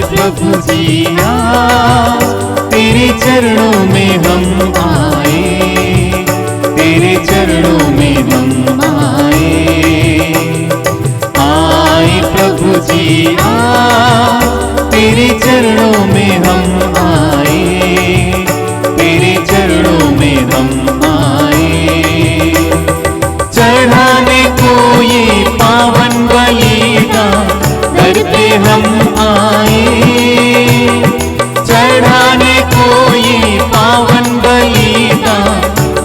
प्रभु जी तेरे चरणों में हम आए, तेरे चरणों में हम आए प्रभु जी तेरे चरणों में हम आए, तेरे चरणों में हम आए। चढ़ाने को ये पावन बलिदान घर पे हम आए, चढ़ाने को ये पावन बलिदान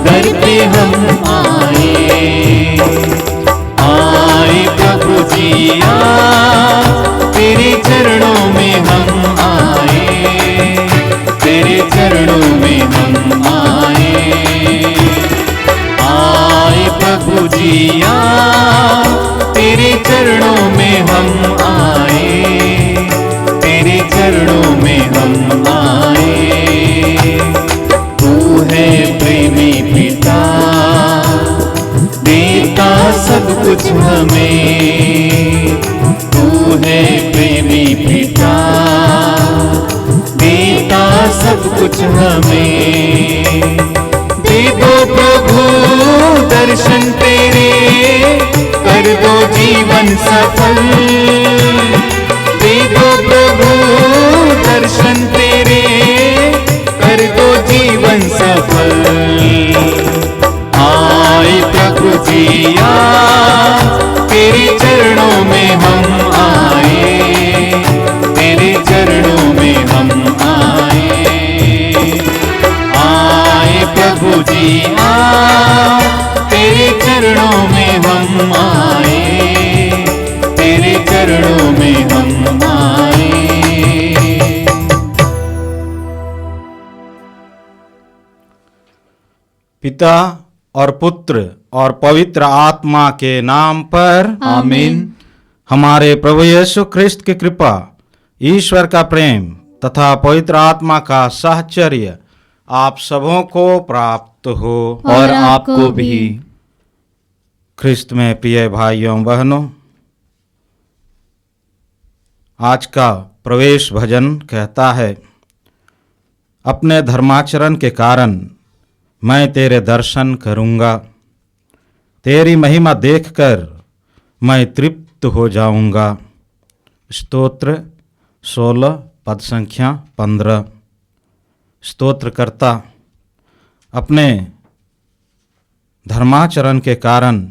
घर पे हम आए प्रभु जी तेरे चरणों में हम आए, तेरे चरणों में हम आए प्रभु जी तेरे चरणों में हम आए, तेरे चरणों में हम आए। तू है प्रेमी पिता देता सब कुछ हमें, तू है प्रेमी पिता देता सब कुछ हमें। दे दो प्रभु दर्शन तेरे, कर दो जीवन सफल, दे दो प्रभु दर्शन तेरे, कर दो जीवन सफल। आए प्रभु जी तेरे चरणों में हम आए, तेरे चरणों में हम आए प्रभु जी तेरे चरणों में हम आए, तेरे चरणों में हम आए। पिता और पुत्र और पवित्र आत्मा के नाम पर आमीन। हमारे प्रभु यीशु ख्रिस्त की कृपा, ईश्वर का प्रेम तथा पवित्र आत्मा का साहचर्य आप सबों को प्राप्त हो और आपको भी। ख्रिस्त में प्रिय भाइयों बहनों, आज का प्रवेश भजन कहता है, अपने धर्माचरण के कारण मैं तेरे दर्शन करूंगा, तेरी महिमा देखकर मैं तृप्त हो जाऊंगा। स्तोत्र 16 पद संख्या 15। स्तोत्रकर्ता अपने धर्माचरण के कारण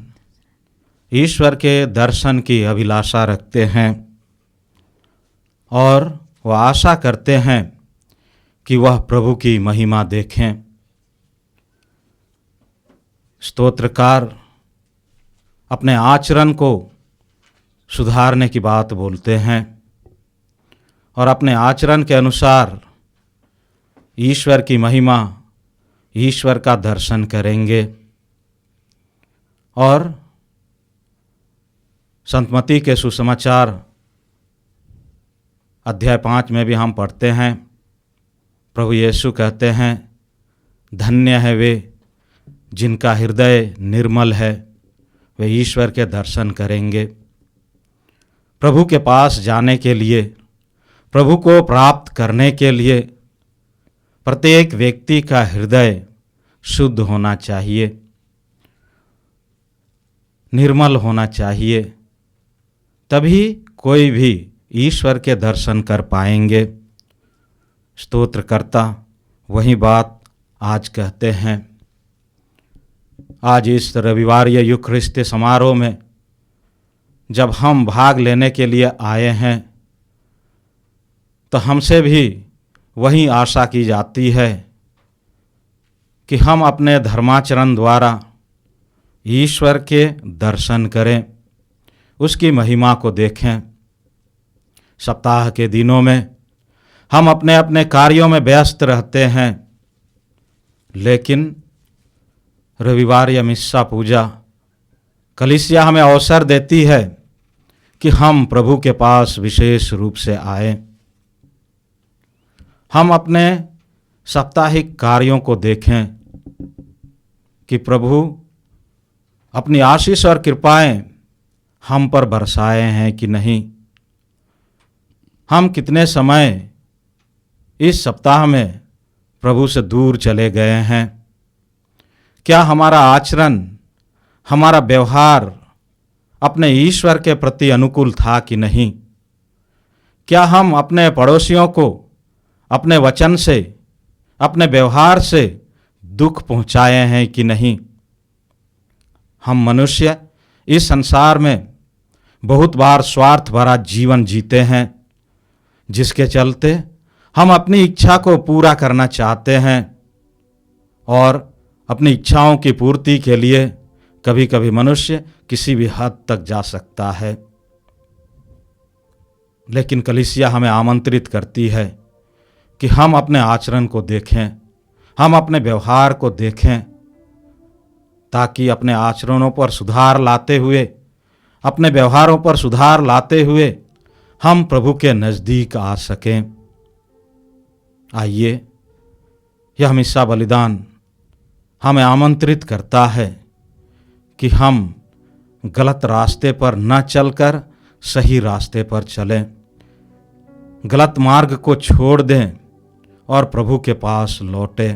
ईश्वर के दर्शन की अभिलाषा रखते हैं और वह आशा करते हैं कि वह प्रभु की महिमा देखें। स्तोत्रकार अपने आचरण को सुधारने की बात बोलते हैं और अपने आचरण के अनुसार ईश्वर की महिमा, ईश्वर का दर्शन करेंगे। और संत मत्ती के सुसमाचार अध्याय 5 में भी हम पढ़ते हैं, प्रभु यीशु कहते हैं, धन्य है वे जिनका हृदय निर्मल है, वे ईश्वर के दर्शन करेंगे। प्रभु के पास जाने के लिए, प्रभु को प्राप्त करने के लिए प्रत्येक व्यक्ति का हृदय शुद्ध होना चाहिए, निर्मल होना चाहिए, तभी कोई भी ईश्वर के दर्शन कर पाएंगे। स्तोत्रकर्ता वही बात आज कहते हैं। आज इस रविवारीय यूखरिस्ती समारोह में जब हम भाग लेने के लिए आए हैं, तो हमसे भी वही आशा की जाती है कि हम अपने धर्माचरण द्वारा ईश्वर के दर्शन करें, उसकी महिमा को देखें। सप्ताह के दिनों में हम अपने अपने कार्यों में व्यस्त रहते हैं, लेकिन रविवार या मिस्सा पूजा कलीसिया हमें अवसर देती है कि हम प्रभु के पास विशेष रूप से आए। हम अपने साप्ताहिक कार्यों को देखें, कि प्रभु अपनी आशीष और कृपाएं हम पर बरसाए हैं कि नहीं। हम कितने समय इस सप्ताह में प्रभु से दूर चले गए हैं। क्या हमारा आचरण, हमारा व्यवहार अपने ईश्वर के प्रति अनुकूल था कि नहीं। क्या हम अपने पड़ोसियों को अपने वचन से, अपने व्यवहार से दुख पहुंचाए हैं कि नहीं। हम मनुष्य इस संसार में बहुत बार स्वार्थ भरा जीवन जीते हैं, जिसके चलते हम अपनी इच्छा को पूरा करना चाहते हैं और अपनी इच्छाओं की पूर्ति के लिए कभी कभी मनुष्य किसी भी हद तक जा सकता है। लेकिन कलीसिया हमें आमंत्रित करती है कि हम अपने आचरण को देखें, हम अपने व्यवहार को देखें, ताकि अपने आचरणों पर सुधार लाते हुए, अपने व्यवहारों पर सुधार लाते हुए हम प्रभु के नज़दीक आ सकें। आइए, यह मिस्सा बलिदान हमें आमंत्रित करता है कि हम गलत रास्ते पर न चलकर सही रास्ते पर चलें, गलत मार्ग को छोड़ दें और प्रभु के पास लौटें,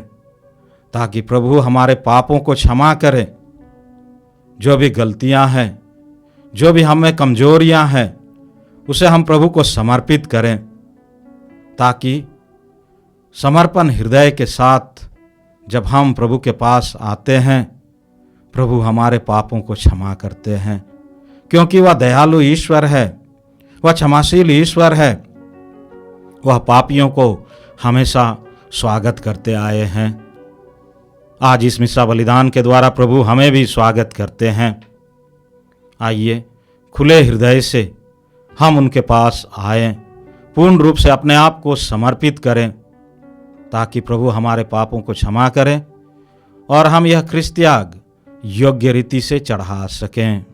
ताकि प्रभु हमारे पापों को क्षमा करें। जो भी गलतियां हैं, जो भी हमें कमजोरियां हैं, उसे हम प्रभु को समर्पित करें, ताकि समर्पण हृदय के साथ जब हम प्रभु के पास आते हैं, प्रभु हमारे पापों को क्षमा करते हैं, क्योंकि वह दयालु ईश्वर है, वह क्षमाशील ईश्वर है। वह पापियों को हमेशा स्वागत करते आए हैं। आज इस मिस्सा बलिदान के द्वारा प्रभु हमें भी स्वागत करते हैं। आइए, खुले हृदय से हम उनके पास आएं, पूर्ण रूप से अपने आप को समर्पित करें, ताकि प्रभु हमारे पापों को क्षमा करें और हम यह ख्रिस्त त्याग योग्य रीति से चढ़ा सकें।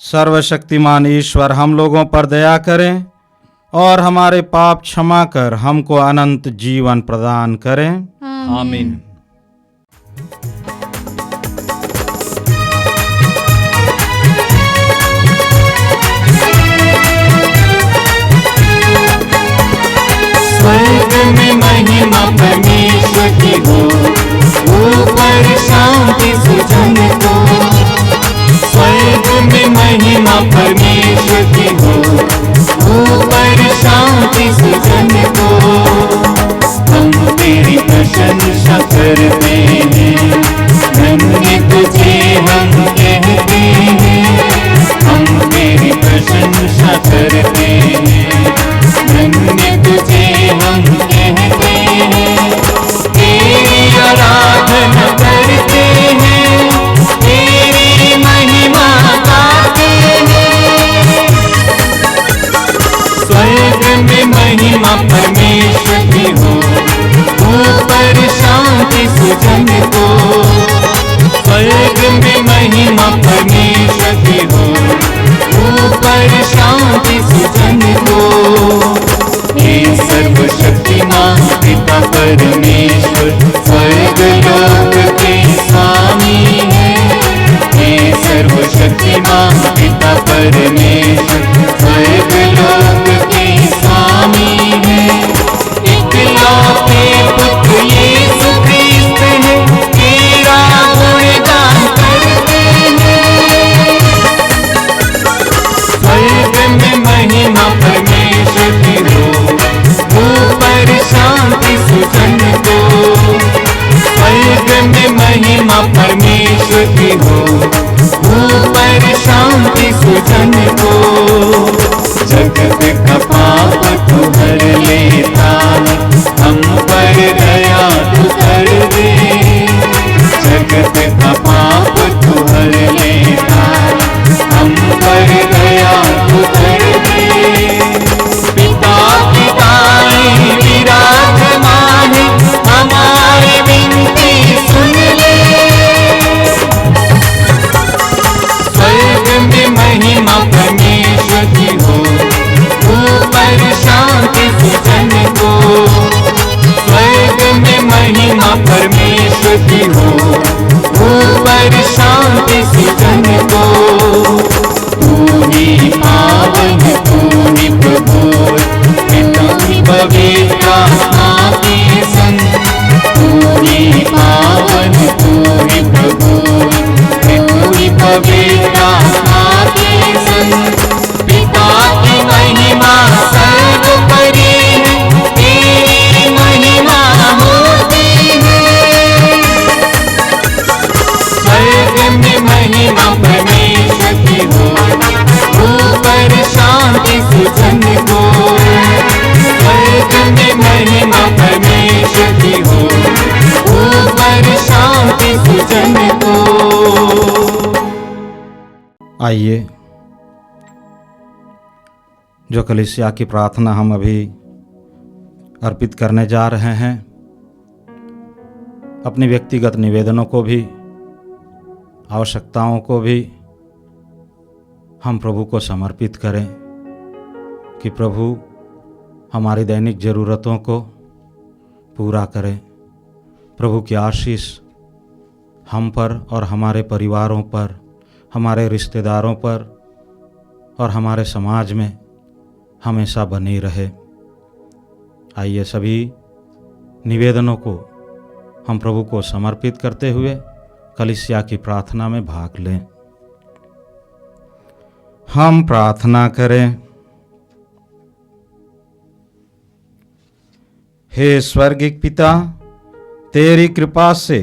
सर्वशक्तिमान ईश्वर हम लोगों पर दया करें और हमारे पाप क्षमा कर हमको अनंत जीवन प्रदान करें। आमीन। स्वर्ग में महिमा परमेश्वर की हो, ऊपर शांति सुजन को। स्वर्ग में महिमा परमेश्वर की हो, ऊपर शांति सुजन को। हम तेरी प्रशंसा करते हैं, धन्य तुझे हम कहते हैं। हम शक्ति हो, ऊपर शांति सुजन को। हे सर्वशक्तिमान पिता परमेश्वर, स्वर्ग लोक के स्वामी है। हे सर्वशक्तिमान पिता परमेश्वर, स्वर्ग लोक के स्वामी है। इकलौते पुत्र यीशु ख्रीस्त है, तेरा गुणगान करते हैं। स्वर्ग में महिमा परमेश्वर की हो, ऊपर शांति सुजन को। स्वर्ग में महिमा परमेश्वर की हो, ऊपर शांति सुजन को। जगत का पाप तू हर लेता है, हम पर दया तू कर दे। जगत का पाप तू हर लेता है, हम पर दया तू कर दे। पिता की दाएं विराजमान है, हमारी विनती सुन ले। स्वर्ग में महिमा परमेश्वर की हो, ऊपर शांति सुजन को। स्वर्ग में महिमा परमेश्वर की हो, ऊपर शांति सुजन को। तू ही पावन, तू ही प्रभु, तू ही पवित्र आत्मा के संग। तू ही पावन, तू ही प्रभु, तू ही पवित्र आत्मा के संग। पिता की महिमा सर्वोपरि है, तेरी महिमा होती है। स्वर्ग में महिमा परमेश्वर की हो, ऊपर शांति सुजन को। स्वर्ग में महिमा परमेश्वर की हो, ऊपर शांति सुजन को। आइए, जो कलीसिया की प्रार्थना हम अभी अर्पित करने जा रहे हैं, अपनी व्यक्तिगत निवेदनों को भी, आवश्यकताओं को भी हम प्रभु को समर्पित करें कि प्रभु हमारी दैनिक ज़रूरतों को पूरा करें। प्रभु की आशीष हम पर और हमारे परिवारों पर, हमारे रिश्तेदारों पर और हमारे समाज में हमेशा बनी रहे। आइए सभी निवेदनों को हम प्रभु को समर्पित करते हुए कलीसिया की प्रार्थना में भाग लें। हम प्रार्थना करें। हे स्वर्गिक पिता, तेरी कृपा से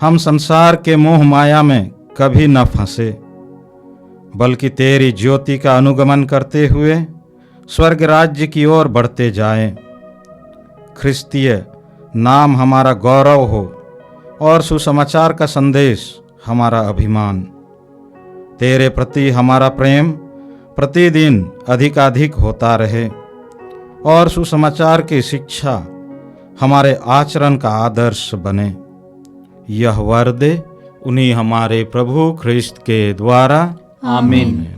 हम संसार के मोह माया में कभी न फंसे, बल्कि तेरी ज्योति का अनुगमन करते हुए स्वर्ग राज्य की ओर बढ़ते जाएं। ख्रिस्तीय नाम हमारा गौरव हो और सुसमाचार का संदेश हमारा अभिमान। तेरे प्रति हमारा प्रेम प्रतिदिन अधिकाधिक होता रहे और सुसमाचार की शिक्षा हमारे आचरण का आदर्श बने। यह वर दे उन्हीं हमारे प्रभु ख्रिस्त के द्वारा, आमीन।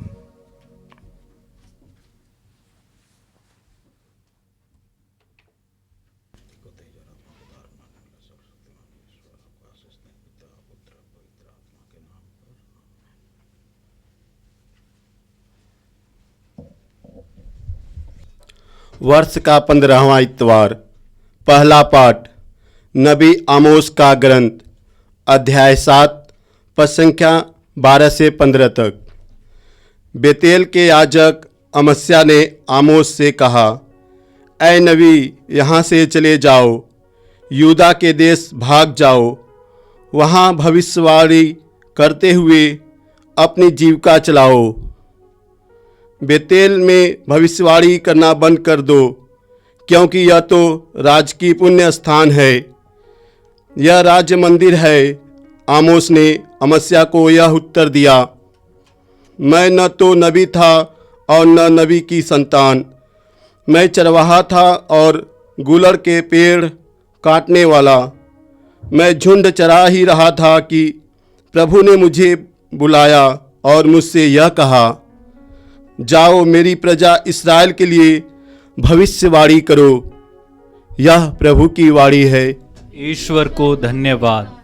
वर्ष का 15वां इतवार। पहला पाठ नबी आमोस का ग्रंथ, अध्याय 7, पद संख्या 12 से 15 तक। बेतेल के याजक अमस्या ने आमोस से कहा, ऐ नबी, यहाँ से चले जाओ, यूदा के देश भाग जाओ, वहाँ भविष्यवाणी करते हुए अपनी जीविका चलाओ। बेतेल में भविष्यवाणी करना बंद कर दो, क्योंकि यह तो राजकीय पुण्य स्थान है, यह राज्य मंदिर है। आमोस ने अमस्या को यह उत्तर दिया, मैं न तो नबी था और न नबी की संतान, मैं चरवाहा था और गुलड़ के पेड़ काटने वाला। मैं झुंड चरा ही रहा था कि प्रभु ने मुझे बुलाया और मुझसे यह कहा, जाओ मेरी प्रजा इस्राएल के लिए भविष्यवाणी करो। यह प्रभु की वाणी है। ईश्वर को धन्यवाद।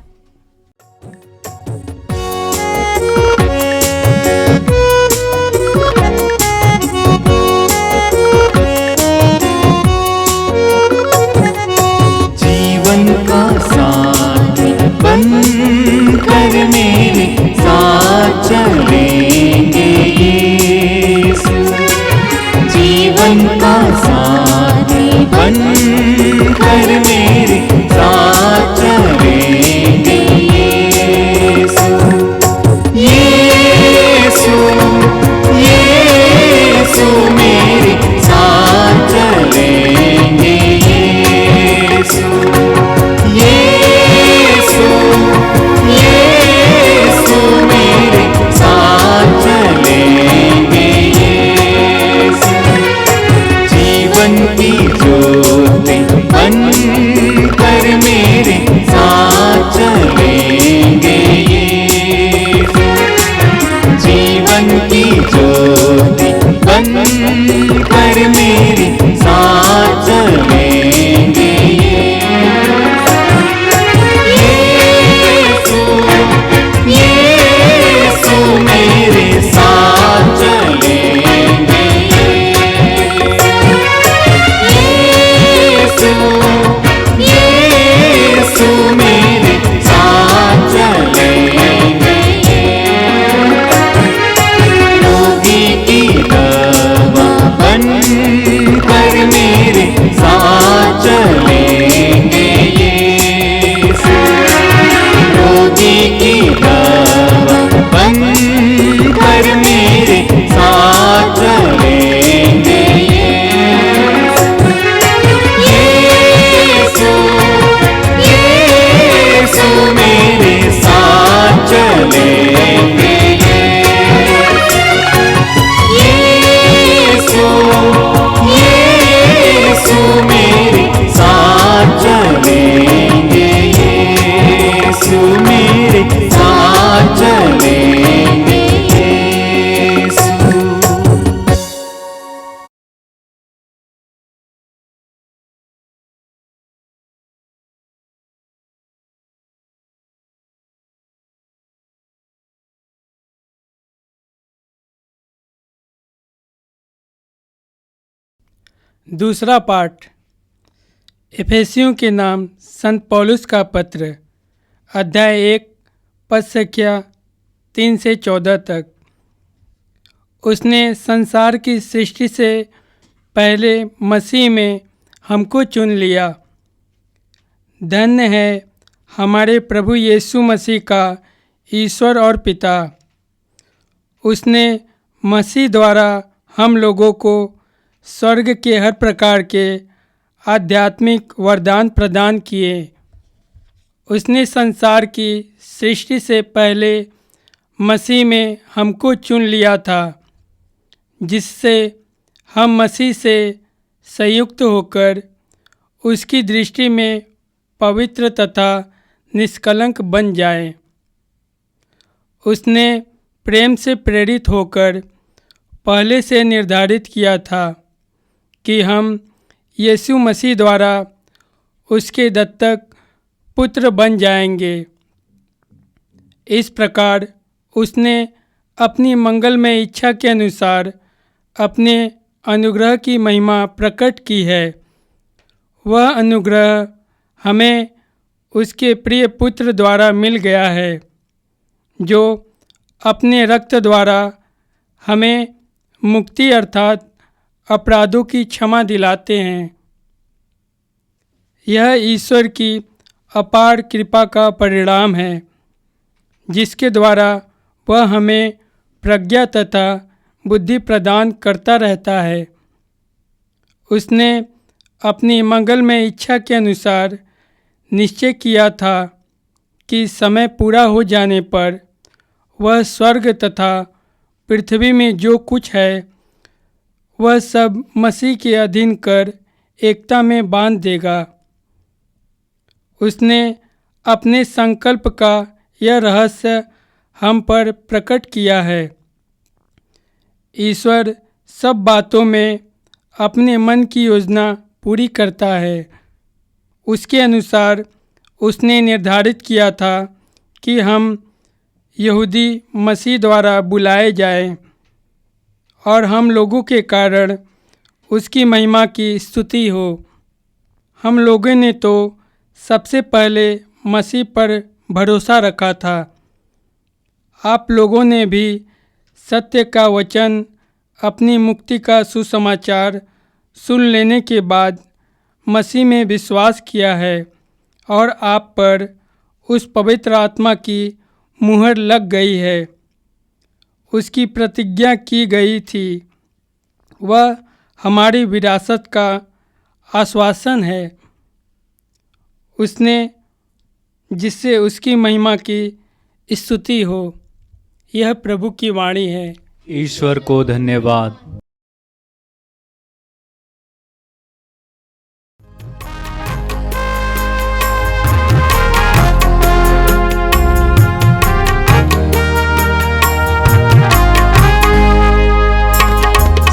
जीवन का साथी बनकर मेरे साथ चलेंगे यीशु। जीवन का साथी बनकर मेरे साथ चलेंगे यीशु। यीशु यीशु मेरे साथ चलेंगे यीशु। यीशु यीशु मेरे साथ चलेंगे यीशु। जीवन की ज्योति बनकर मेरे साथ चलेंगे यीशु। जीवन की ज्योति बनकर मेरे साथ चलेंगे यीशु। यीशु मेरे साथ चलेंगे यीशु। यीशु मेरे साथ चलेंगे। रोगी की दवा बनकर मेरे साथ चलेंगे यीशु। रोगी की दवा बनकर मेरे साथ चलेंगे यीशु। यीशु मेरे साथ चलेंगे यीशु। यीशु मेरे साथ चलेंगे यीशु। मेरे साथ चलेंगे यीशु। दूसरा पाठ इफिसियों के नाम संत पौलुस का पत्र, अध्याय 1 पद संख्या 3 से 14 तक। उसने संसार की सृष्टि से पहले मसीह में हमको चुन लिया। धन्य है हमारे प्रभु यीशु मसीह का ईश्वर और पिता। उसने मसीह द्वारा हम लोगों को स्वर्ग के हर प्रकार के आध्यात्मिक वरदान प्रदान किए। उसने संसार की सृष्टि से पहले मसीह में हमको चुन लिया था, जिससे हम मसीह से संयुक्त होकर उसकी दृष्टि में पवित्र तथा निष्कलंक बन जाएं। उसने प्रेम से प्रेरित होकर पहले से निर्धारित किया था कि हम यीशु मसीह द्वारा उसके दत्तक पुत्र बन जाएंगे। इस प्रकार उसने अपनी मंगलमय इच्छा के अनुसार अपने अनुग्रह की महिमा प्रकट की है। वह अनुग्रह हमें उसके प्रिय पुत्र द्वारा मिल गया है, जो अपने रक्त द्वारा हमें मुक्ति अर्थात अपराधों की क्षमा दिलाते हैं। यह ईश्वर की अपार कृपा का परिणाम है, जिसके द्वारा वह हमें प्रज्ञा तथा बुद्धि प्रदान करता रहता है। उसने अपनी मंगलमय इच्छा के अनुसार निश्चय किया था कि समय पूरा हो जाने पर वह स्वर्ग तथा पृथ्वी में जो कुछ है वह सब मसीह के अधीन कर एकता में बांध देगा। उसने अपने संकल्प का यह रहस्य हम पर प्रकट किया है ईश्वर सब बातों में अपने मन की योजना पूरी करता है। उसके अनुसार उसने निर्धारित किया था कि हम यहूदी मसीह द्वारा बुलाए जाएं और हम लोगों के कारण उसकी महिमा की स्तुति हो। हम लोगों ने तो सबसे पहले मसीह पर भरोसा रखा था। आप लोगों ने भी सत्य का वचन, अपनी मुक्ति का सुसमाचार सुन लेने के बाद मसीह में विश्वास किया है और आप पर उस पवित्र आत्मा की मुहर लग गई है। उसकी प्रतिज्ञा की गई थी, वह हमारी विरासत का आश्वासन है। उसने जिससे उसकी महिमा की स्तुति हो। यह प्रभु की वाणी है। ईश्वर को धन्यवाद।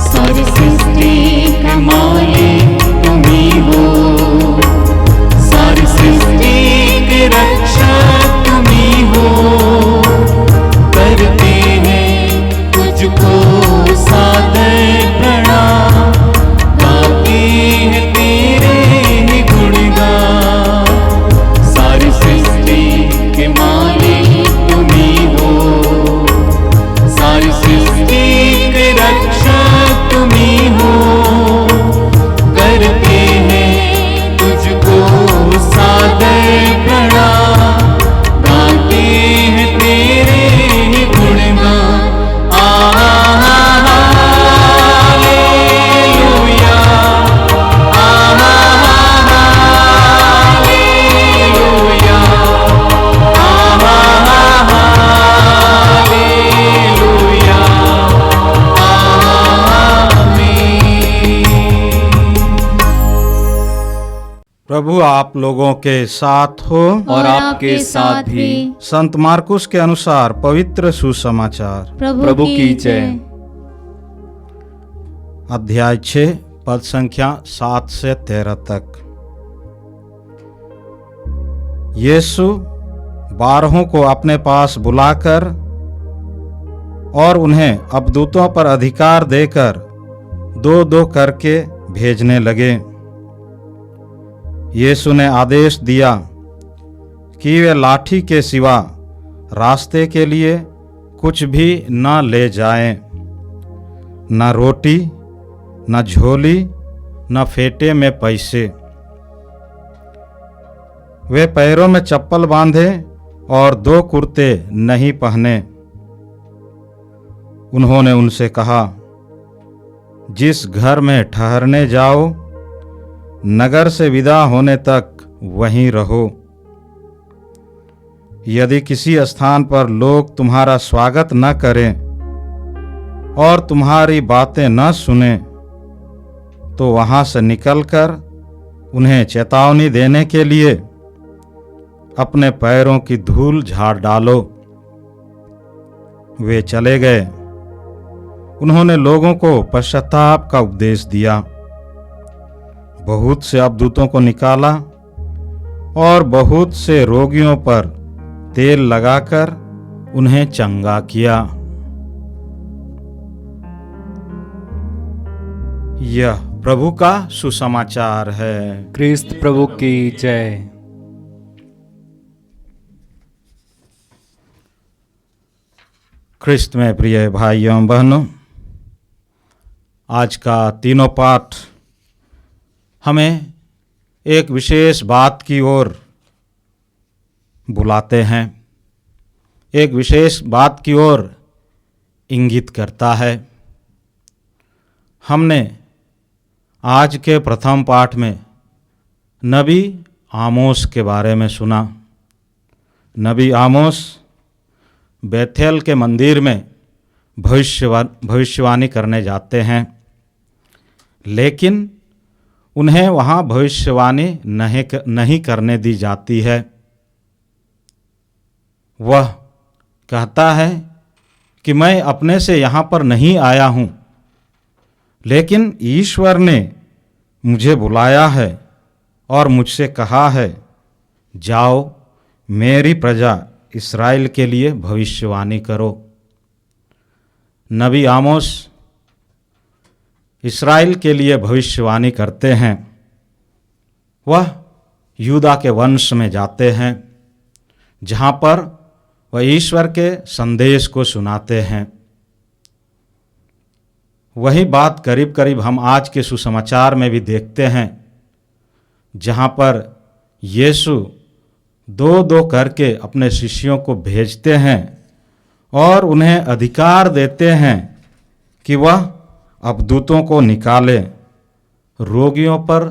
सारी सृष्टि का मालिक तुम ही हो, सारी सृष्टि के रक्षक तुम ही हो। करते हैं तुझको सादर प्रणाम, गाते हैं तेरे ही गुणगान। सारी सृष्टि के मालिक तुम ही हो, सारी सृष्टि के रक्षक तुम ही हो। करते हैं तुझको सादर प्रणाम, गाते हैं तेरे ही गुणगान। हालेलुया, हालेलुया, हालेलुया, प्रभु आप लोगों के साथ हो। और आपके साथ भी। संत मार्कुस के अनुसार पवित्र सुसमाचार। प्रभु की जय। अध्याय 6 पद संख्या 7 से 13 तक। यीशु 12 को अपने पास बुलाकर और उन्हें अबदूतों पर अधिकार देकर 2-2 करके भेजने लगे। यीशु ने आदेश दिया कि वे लाठी के सिवा रास्ते के लिए कुछ भी न ले जाएं, न रोटी, न झोली, न फेटे में पैसे। वे पैरों में चप्पल बांधे और 2 कुर्ते नहीं पहने। उन्होंने उनसे कहा, जिस घर में ठहरने जाओ, नगर से विदा होने तक वहीं रहो। यदि किसी स्थान पर लोग तुम्हारा स्वागत न करें और तुम्हारी बातें न सुने, तो वहां से निकलकर उन्हें चेतावनी देने के लिए अपने पैरों की धूल झाड़ डालो। वे चले गए। उन्होंने लोगों को पश्चाताप का उपदेश दिया। बहुत से अबदूतों को निकाला और बहुत से रोगियों पर तेल लगाकर उन्हें चंगा किया। यह प्रभु का सुसमाचार है। क्रिस्त प्रभु की जय। ख्रिस्त में प्रिय भाइयों एवं बहनों, आज का तीनों पाठ हमें एक विशेष बात की ओर बुलाते हैं, एक विशेष बात की ओर इंगित करता है। हमने आज के प्रथम पाठ में नबी आमोस के बारे में सुना। नबी आमोस बेथेल के मंदिर में भविष्यवाणी करने जाते हैं, लेकिन उन्हें वहाँ भविष्यवाणी नहीं करने दी जाती है। वह कहता है कि मैं अपने से यहाँ पर नहीं आया हूँ, लेकिन ईश्वर ने मुझे बुलाया है और मुझसे कहा है, जाओ मेरी प्रजा इस्राएल के लिए भविष्यवाणी करो। नबी आमोस इस्राएल के लिए भविष्यवाणी करते हैं। वह यूदा के वंश में जाते हैं, जहाँ पर वह ईश्वर के संदेश को सुनाते हैं। वही बात करीब करीब हम आज के सुसमाचार में भी देखते हैं, जहाँ पर यीशु दो दो करके अपने शिष्यों को भेजते हैं और उन्हें अधिकार देते हैं कि वह अबदूतों को निकाले, रोगियों पर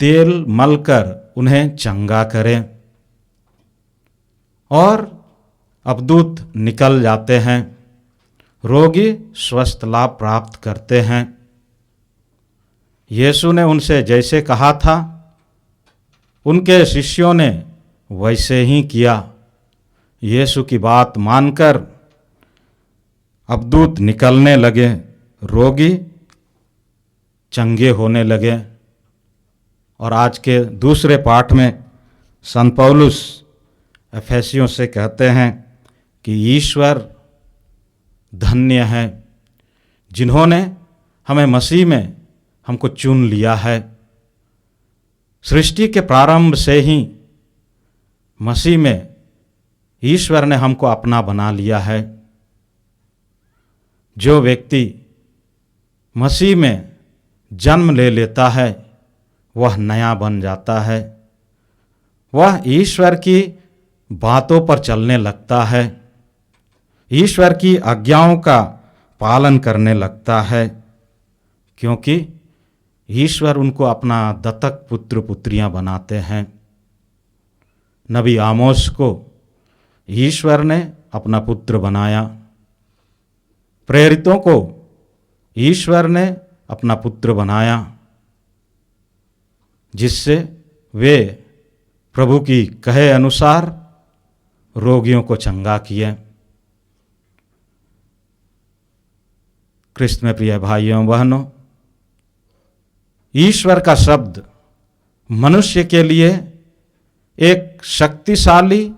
तेल मलकर उन्हें चंगा करें। और अबदूत निकल जाते हैं, रोगी स्वस्थ लाभ प्राप्त करते हैं। यीशु ने उनसे जैसे कहा था, उनके शिष्यों ने वैसे ही किया। यीशु की बात मानकर अबदूत निकलने लगे, रोगी चंगे होने लगे। और आज के दूसरे पाठ में संत पौलुस एफेसियों से कहते हैं कि ईश्वर धन्य है जिन्होंने हमें मसीह में हमको चुन लिया है। सृष्टि के प्रारंभ से ही मसीह में ईश्वर ने हमको अपना बना लिया है। जो व्यक्ति मसीह में जन्म ले लेता है वह नया बन जाता है, वह ईश्वर की बातों पर चलने लगता है, ईश्वर की आज्ञाओं का पालन करने लगता है, क्योंकि ईश्वर उनको अपना दत्तक पुत्र पुत्रियां बनाते हैं। नबी आमोस को ईश्वर ने अपना पुत्र बनाया, प्रेरितों को ईश्वर ने अपना पुत्र बनाया, जिससे वे प्रभु की कहे अनुसार रोगियों को चंगा किए। क्रिस्त में प्रिय भाइयों बहनों, ईश्वर का शब्द मनुष्य के लिए एक शक्तिशाली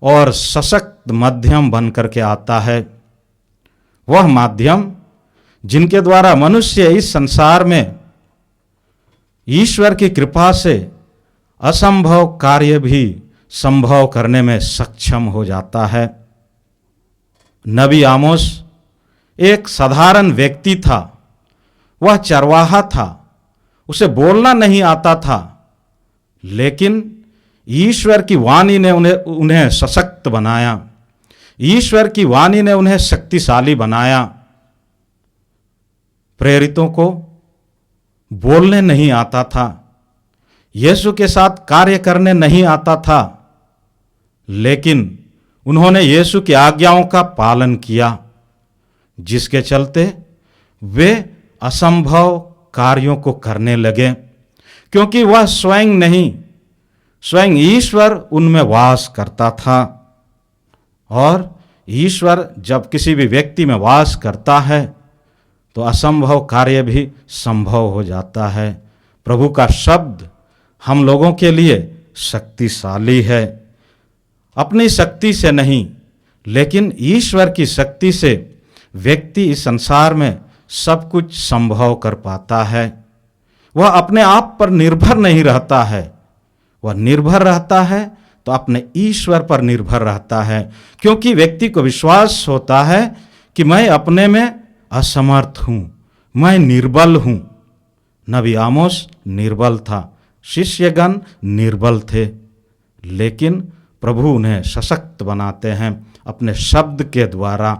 और सशक्त माध्यम बन करके आता है। वह माध्यम जिनके द्वारा मनुष्य इस संसार में ईश्वर की कृपा से असंभव कार्य भी संभव करने में सक्षम हो जाता है। नबी आमोस एक साधारण व्यक्ति था, वह चरवाहा था, उसे बोलना नहीं आता था, लेकिन ईश्वर की वाणी ने उन्हें सशक्त बनाया, ईश्वर की वाणी ने उन्हें शक्तिशाली बनाया। प्रेरितों को बोलने नहीं आता था, यीशु के साथ कार्य करने नहीं आता था, लेकिन उन्होंने यीशु की आज्ञाओं का पालन किया, जिसके चलते वे असंभव कार्यों को करने लगे, क्योंकि वह स्वयं नहीं, स्वयं ईश्वर उनमें वास करता था। और ईश्वर जब किसी भी व्यक्ति में वास करता है तो असंभव कार्य भी संभव हो जाता है। प्रभु का शब्द हम लोगों के लिए शक्तिशाली है, अपनी शक्ति से नहीं, लेकिन ईश्वर की शक्ति से व्यक्ति इस संसार में सब कुछ संभव कर पाता है। वह अपने आप पर निर्भर नहीं रहता है, वह निर्भर रहता है तो अपने ईश्वर पर निर्भर रहता है, क्योंकि व्यक्ति को विश्वास होता है कि मैं अपने में असमर्थ हूँ, मैं निर्बल हूँ। नबी आमोस निर्बल था, शिष्यगण निर्बल थे, लेकिन प्रभु उन्हें सशक्त बनाते हैं अपने शब्द के द्वारा,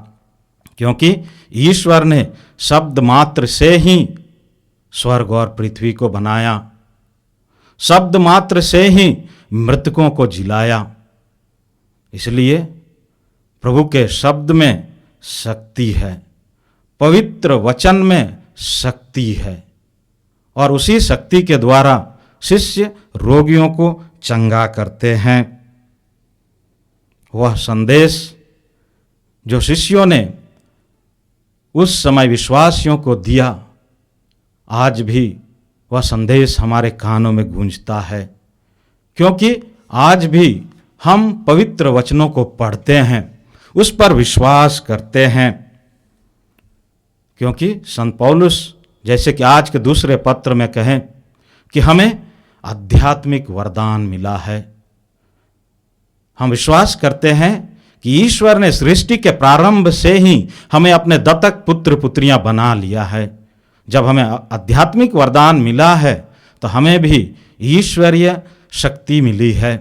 क्योंकि ईश्वर ने शब्द मात्र से ही स्वर्ग और पृथ्वी को बनाया, शब्द मात्र से ही मृतकों को जिलाया। इसलिए प्रभु के शब्द में शक्ति है, पवित्र वचन में शक्ति है, और उसी शक्ति के द्वारा शिष्य रोगियों को चंगा करते हैं। वह संदेश जो शिष्यों ने उस समय विश्वासियों को दिया, आज भी वह संदेश हमारे कानों में गूंजता है, क्योंकि आज भी हम पवित्र वचनों को पढ़ते हैं, उस पर विश्वास करते हैं। क्योंकि संत पौलुस जैसे कि आज के दूसरे पत्र में कहें कि हमें आध्यात्मिक वरदान मिला है। हम विश्वास करते हैं कि ईश्वर ने सृष्टि के प्रारंभ से ही हमें अपने दत्तक पुत्र पुत्रियां बना लिया है। जब हमें आध्यात्मिक वरदान मिला है तो हमें भी ईश्वरीय शक्ति मिली है।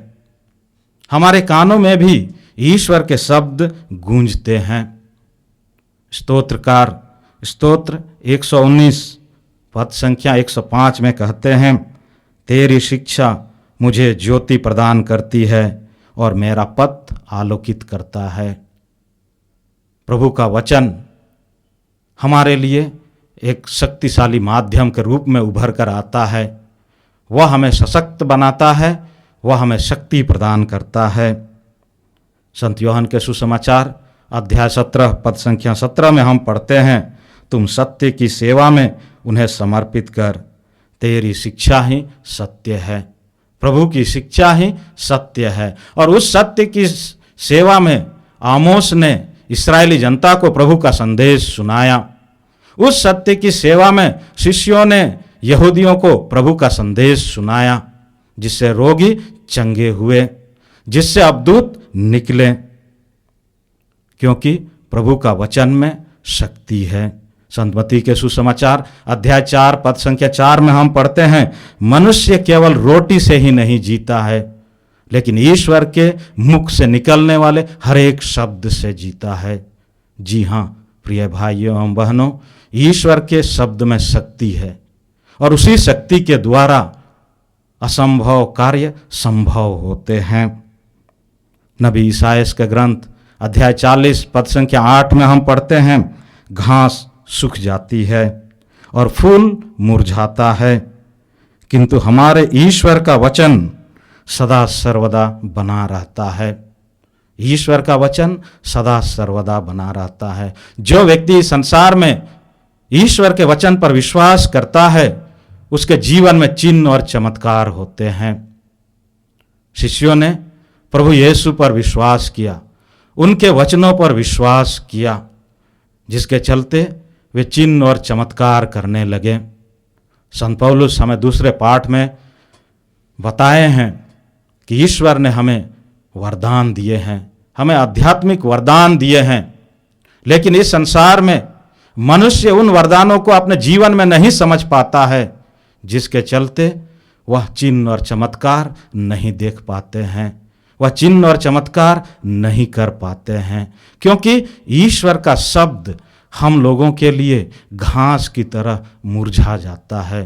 हमारे कानों में भी ईश्वर के शब्द गूंजते हैं। स्तोत्रकार स्तोत्र 119 पद संख्या 105 में कहते हैं, तेरी शिक्षा मुझे ज्योति प्रदान करती है और मेरा पथ आलोकित करता है। प्रभु का वचन हमारे लिए एक शक्तिशाली माध्यम के रूप में उभर कर आता है। वह हमें सशक्त बनाता है, वह हमें शक्ति प्रदान करता है। संत यूहन्ना के सुसमाचार अध्याय 17 पद संख्या 17 में हम पढ़ते हैं, तुम सत्य की सेवा में उन्हें समर्पित कर, तेरी शिक्षा ही सत्य है। प्रभु की शिक्षा ही सत्य है। और उस सत्य की सेवा में आमोस ने इस्राएली जनता को प्रभु का संदेश सुनाया। उस सत्य की सेवा में शिष्यों ने यहूदियों को प्रभु का संदेश सुनाया, जिससे रोगी चंगे हुए, जिससे अबदूत निकले, क्योंकि प्रभु का वचन में शक्ति है। संत मत्ती के सुसमाचार अध्याय 4 पद संख्या 4 में हम पढ़ते हैं, मनुष्य केवल रोटी से ही नहीं जीता है, लेकिन ईश्वर के मुख से निकलने वाले हर एक शब्द से जीता है। जी हाँ प्रिय भाइयों एवं बहनों, ईश्वर के शब्द में शक्ति है और उसी शक्ति के द्वारा असंभव कार्य संभव होते हैं। नबी ईसायाह के ग्रंथ अध्याय 40 पद संख्या 8 में हम पढ़ते हैं, घास सूख जाती है और फूल मुरझाता है, किंतु हमारे ईश्वर का वचन सदा सर्वदा बना रहता है। ईश्वर का वचन सदा सर्वदा बना रहता है। जो व्यक्ति संसार में ईश्वर के वचन पर विश्वास करता है, उसके जीवन में चिन्ह और चमत्कार होते हैं। शिष्यों ने प्रभु यीशु पर विश्वास किया, उनके वचनों पर विश्वास किया, जिसके चलते वे चिन्ह और चमत्कार करने लगे। संत पौलुस हमें दूसरे पाठ में बताए हैं कि ईश्वर ने हमें वरदान दिए हैं, हमें आध्यात्मिक वरदान दिए हैं, लेकिन इस संसार में मनुष्य उन वरदानों को अपने जीवन में नहीं समझ पाता है, जिसके चलते वह चिन्ह और चमत्कार नहीं देख पाते हैं, वह चिन्ह और चमत्कार नहीं कर पाते हैं, क्योंकि ईश्वर का शब्द हम लोगों के लिए घास की तरह मुरझा जाता है,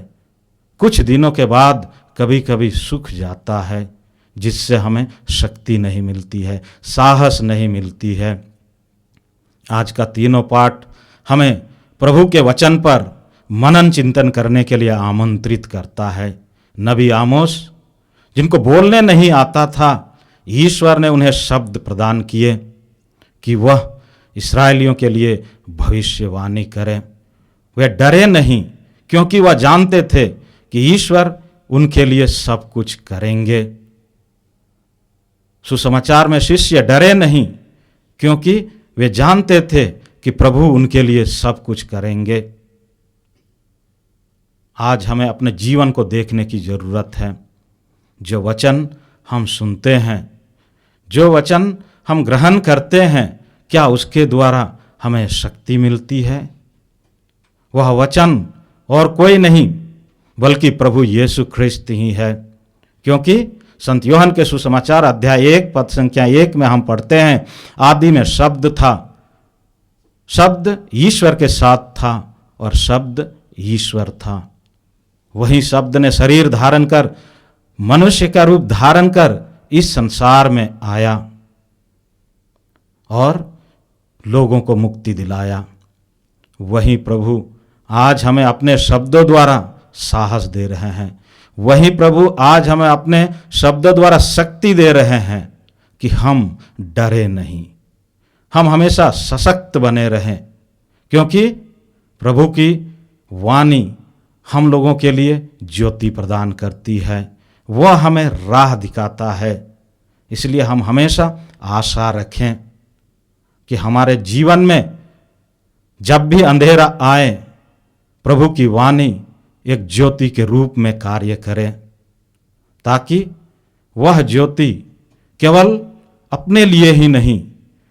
कुछ दिनों के बाद कभी कभी सूख जाता है, जिससे हमें शक्ति नहीं मिलती है, साहस नहीं मिलती है। आज का तीनों पाठ हमें प्रभु के वचन पर मनन चिंतन करने के लिए आमंत्रित करता है। नबी आमोस, जिनको बोलने नहीं आता था, ईश्वर ने उन्हें शब्द प्रदान किए कि वह इस्राएलियों के लिए भविष्यवाणी करें। वे डरे नहीं, क्योंकि वह जानते थे कि ईश्वर उनके लिए सब कुछ करेंगे। सुसमाचार में शिष्य डरे नहीं, क्योंकि वे जानते थे कि प्रभु उनके लिए सब कुछ करेंगे। आज हमें अपने जीवन को देखने की जरूरत है। जो वचन हम सुनते हैं, जो वचन हम ग्रहण करते हैं, क्या उसके द्वारा हमें शक्ति मिलती है? वह वचन और कोई नहीं बल्कि प्रभु यीशु ख्रिस्त ही है, क्योंकि संत यूहन्ना के सुसमाचार अध्याय 1 पद संख्या 1 में हम पढ़ते हैं, आदि में शब्द था, शब्द ईश्वर के साथ था और शब्द ईश्वर था। वही शब्द ने शरीर धारण कर, मनुष्य का रूप धारण कर इस संसार में आया और लोगों को मुक्ति दिलाया। वही प्रभु आज हमें अपने शब्दों द्वारा साहस दे रहे हैं। वही प्रभु आज हमें अपने शब्दों द्वारा शक्ति दे रहे हैं कि हम डरे नहीं, हम हमेशा सशक्त बने रहें, क्योंकि प्रभु की वाणी हम लोगों के लिए ज्योति प्रदान करती है, वह हमें राह दिखाता है। इसलिए हम हमेशा आशा रखें कि हमारे जीवन में जब भी अंधेरा आए, प्रभु की वाणी एक ज्योति के रूप में कार्य करे, ताकि वह ज्योति केवल अपने लिए ही नहीं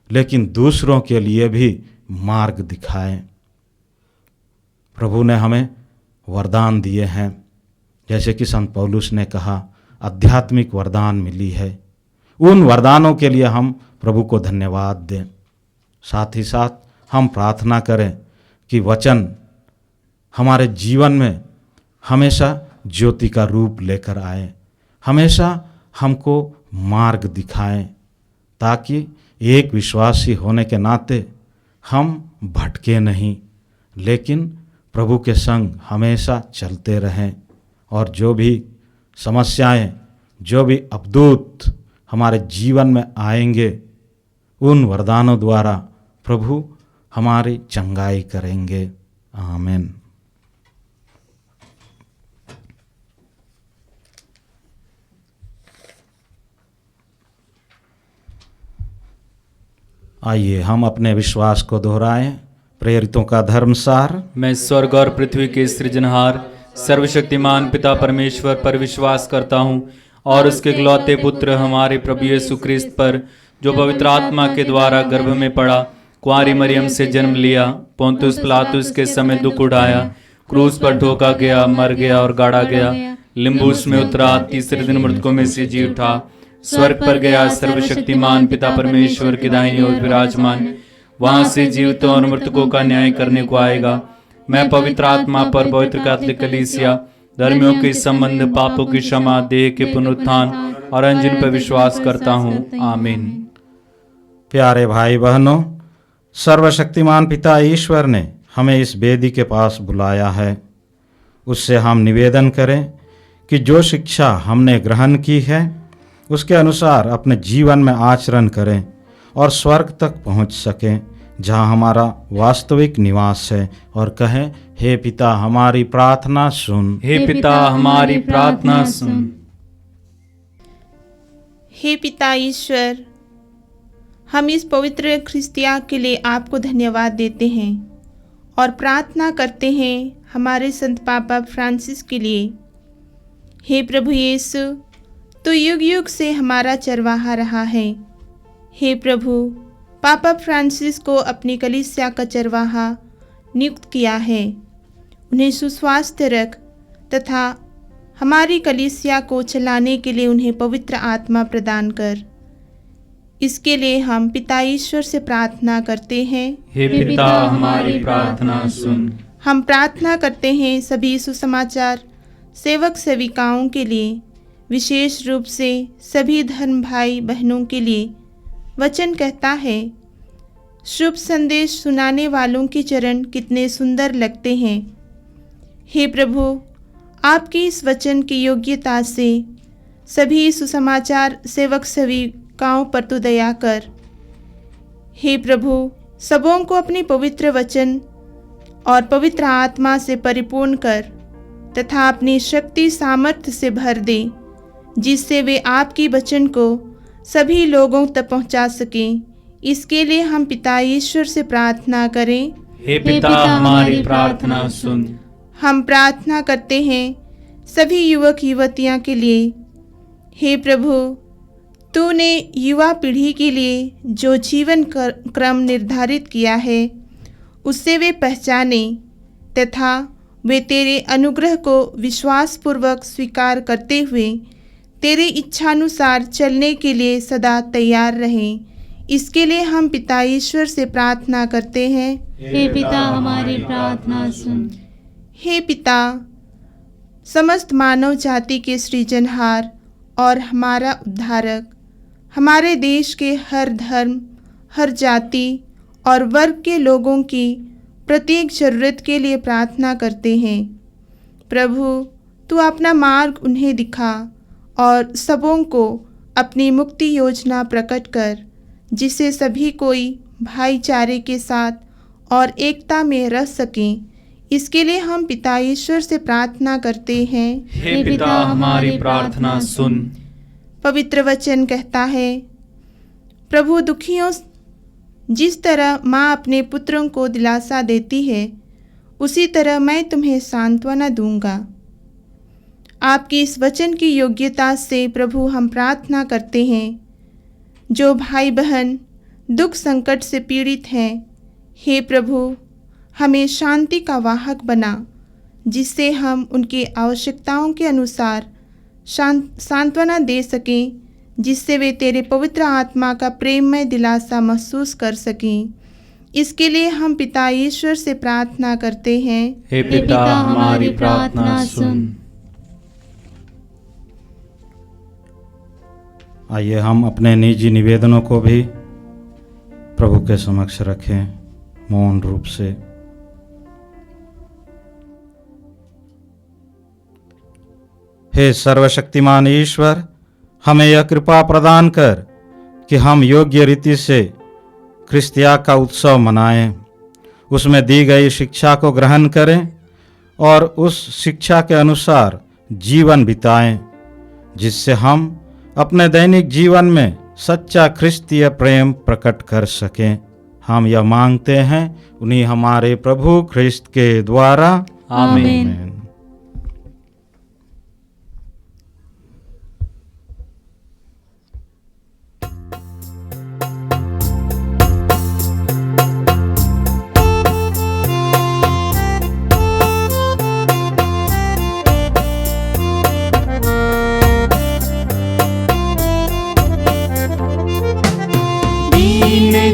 लेकिन दूसरों के लिए भी मार्ग दिखाए। प्रभु ने हमें वरदान दिए हैं, जैसे कि संत पौलुस ने कहा, आध्यात्मिक वरदान मिली है। उन वरदानों के लिए हम प्रभु को धन्यवाद दें। साथ ही साथ हम प्रार्थना करें कि वचन हमारे जीवन में हमेशा ज्योति का रूप लेकर आए, हमेशा हमको मार्ग दिखाएं, ताकि एक विश्वासी होने के नाते हम भटके नहीं, लेकिन प्रभु के संग हमेशा चलते रहें। और जो भी समस्याएं, जो भी अपदूत हमारे जीवन में आएंगे, उन वरदानों द्वारा प्रभु हमारी चंगाई करेंगे। आमीन। आइए हम अपने विश्वास को दोहराएं। प्रेरितों का धर्मसार। मैं स्वर्ग और पृथ्वी के सृजनहार सर्वशक्तिमान पिता परमेश्वर पर विश्वास करता हूँ और उसके इकलौते पुत्र हमारे प्रभु यीशु ख्रिस्त पर, जो पवित्र आत्मा के द्वारा गर्भ में पड़ा, कुंवारी मरियम से जन्म लिया, पोंतुस पिलातुस के समय दुख उठाया, क्रूस पर ठोका गया, मर गया और गाड़ा गया, लिम्बूस में उतरा, तीसरे दिन मृतकों में से जी उठा, स्वर्ग पर गया, सर्वशक्तिमान पिता परमेश्वर की दाहिनी ओर विराजमान, वहां से जीवितों और मृतकों का न्याय करने को आएगा। मैं पवित्र आत्मा पर, पवित्र कैथोलिक कलीसिया, धर्मियों के संबंध, पापों की क्षमा, देह के पुनरुत्थान और अंजन पर विश्वास करता हूँ। आमीन। प्यारे भाई बहनों, सर्वशक्तिमान पिता ईश्वर ने हमें इस वेदी के पास बुलाया है। उससे हम निवेदन करें कि जो शिक्षा हमने ग्रहण की है उसके अनुसार अपने जीवन में आचरण करें और स्वर्ग तक पहुंच सकें, जहां हमारा वास्तविक निवास है, और कहें, हे पिता हमारी प्रार्थना सुन। हे पिता हमारी प्रार्थना सुन। हे पिता ईश्वर, हम इस पवित्र ख्रिस्तिया के लिए आपको धन्यवाद देते हैं और प्रार्थना करते हैं हमारे संत पापा फ्रांसिस के लिए। हे प्रभु यीशु, तो युग युग से हमारा चरवाहा रहा है। हे प्रभु, पापा फ्रांसिस को अपनी कलीसिया का चरवाहा नियुक्त किया है। उन्हें सुस्वास्थ्य रख तथा हमारी कलीसिया को चलाने के लिए उन्हें पवित्र आत्मा प्रदान कर। इसके लिए हम पिता ईश्वर से प्रार्थना करते हैं। हे पिता हमारी प्रार्थना सुन। हम प्रार्थना करते हैं सभी सुसमाचार सेवक सेविकाओं के लिए, विशेष रूप से सभी धर्म भाई बहनों के लिए। वचन कहता है, शुभ संदेश सुनाने वालों के चरण कितने सुंदर लगते हैं। हे प्रभु, आपकी इस वचन की योग्यता से सभी सुसमाचार सेवक सेविकाओं पर तो दया कर। हे प्रभु, सबों को अपनी पवित्र वचन और पवित्र आत्मा से परिपूर्ण कर तथा अपनी शक्ति सामर्थ्य से भर दे, जिससे वे आपकी वचन को सभी लोगों तक पहुंचा सकें। इसके लिए हम पिता ईश्वर से प्रार्थना करें। हे पिता हमारी प्रार्थना सुन। हम प्रार्थना करते हैं सभी युवक युवतियां के लिए। हे प्रभु, तूने युवा पीढ़ी के लिए जो जीवन क्रम निर्धारित किया है उससे वे पहचाने तथा वे तेरे अनुग्रह को विश्वासपूर्वक स्वीकार करते हुए तेरे इच्छानुसार चलने के लिए सदा तैयार रहें। इसके लिए हम पिता ईश्वर से प्रार्थना करते हैं। हे पिता हमारी प्रार्थना सुन। हे पिता, समस्त मानव जाति के सृजनहार और हमारा उद्धारक, हमारे देश के हर धर्म, हर जाति और वर्ग के लोगों की प्रत्येक जरूरत के लिए प्रार्थना करते हैं। प्रभु, तू अपना मार्ग उन्हें दिखा और सबों को अपनी मुक्ति योजना प्रकट कर, जिससे सभी कोई भाईचारे के साथ और एकता में रह सकें, इसके लिए हम पिता ईश्वर से प्रार्थना करते हैं। हे पिता हमारी प्रार्थना सुन। पवित्र वचन कहता है, प्रभु दुखियों जिस तरह माँ अपने पुत्रों को दिलासा देती है, उसी तरह मैं तुम्हें सांत्वना दूंगा। आपकी इस वचन की योग्यता से प्रभु हम प्रार्थना करते हैं, जो भाई बहन दुख संकट से पीड़ित हैं, हे प्रभु हमें शांति का वाहक बना, जिससे हम उनकी आवश्यकताओं के अनुसार सांत्वना दे सकें, जिससे वे तेरे पवित्र आत्मा का प्रेममय दिलासा महसूस कर सकें। इसके लिए हम पिता ईश्वर से प्रार्थना करते हैं। हे पिता हमारी प्रार्थना सुन। आइए हम अपने निजी निवेदनों को भी प्रभु के समक्ष रखें मौन रूप से। हे सर्वशक्तिमान ईश्वर, हमें यह कृपा प्रदान कर कि हम योग्य रीति से क्रिस्तिया का उत्सव मनाएं, उसमें दी गई शिक्षा को ग्रहण करें और उस शिक्षा के अनुसार जीवन बिताएं, जिससे हम अपने दैनिक जीवन में सच्चा क्रिस्तीय प्रेम प्रकट कर सकें। हम यह मांगते हैं उन्हीं हमारे प्रभु ख्रिस्त के द्वारा, आमीन।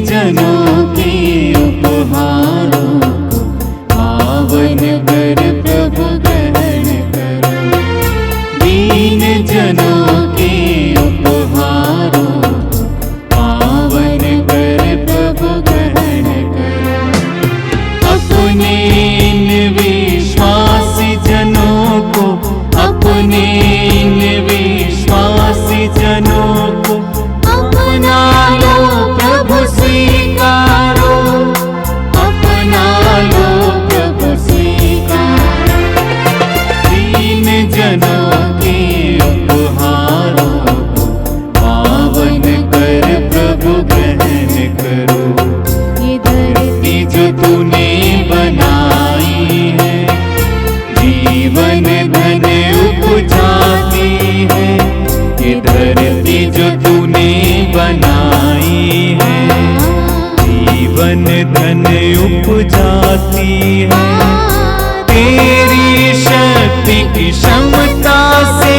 जनों के उपहारों को पावन कर प्रभु ग्रहण करो। दीन जनों के उपहारों को पावन कर प्रभु ग्रहण करो। अपने इन विश्वासी जनों को, अपने इन विश्वासी जनों को अपना लो प्रभु स्वीकारो, अपना लो प्रभु स्वीकारो। दीन जनों के उपहारों को पावन कर प्रभु ग्रहण करो। ये धरती जो तूने बनाई है, जीवन धन उपजाती है। ये धरती जो तूने बनाई है, जीवन धन उपजाती है। तेरी शक्ति की क्षमता से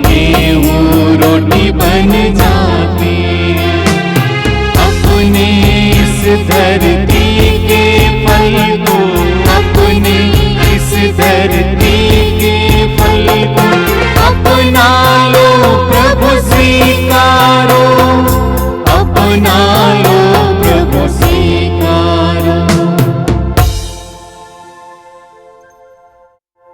गेहूं रोटी बन जाती है। अपने इस धरती के फल को, अपने इस धरती के फल को अपना लो प्रभु स्वीकारो, अपना लो प्रभु स्वीकारो।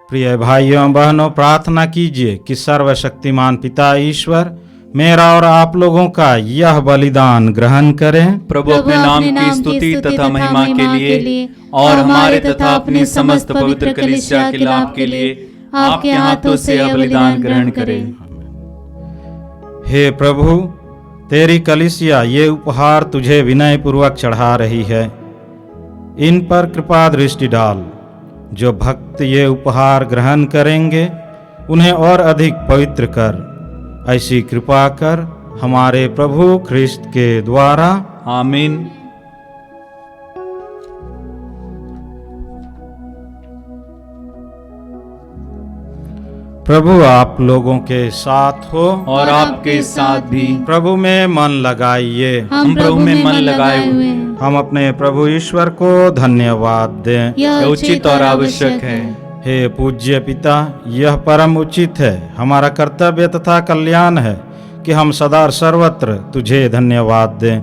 प्रिय भाइयों बहनों, प्रार्थना कीजिए कि सर्वशक्तिमान पिता ईश्वर मेरा और आप लोगों का यह बलिदान ग्रहण करें। प्रभु अपने नाम की स्तुति तथा महिमा के लिए और हमारे तथा अपनी समस्त पवित्र कलीसिया के लाभ के लिए आपके हाथों से यह बलिदान ग्रहण करें। हे प्रभु, तेरी कलीसिया ये उपहार तुझे विनय पूर्वक चढ़ा रही है। इन पर कृपा दृष्टि डाल। जो भक्त ये उपहार ग्रहण करेंगे उन्हें और अधिक पवित्र कर। ऐसी कृपा कर हमारे प्रभु ख्रिस्त के द्वारा, आमीन। प्रभु आप लोगों के साथ हो और आपके साथ भी। प्रभु में मन लगाइए। हम प्रभु में मन लगाए हुए हैं। हम अपने प्रभु ईश्वर को धन्यवाद दें। यह उचित और आवश्यक है। हे पूज्य पिता, यह परम उचित है, हमारा कर्तव्य तथा कल्याण है कि हम सदा सर्वत्र तुझे धन्यवाद दें।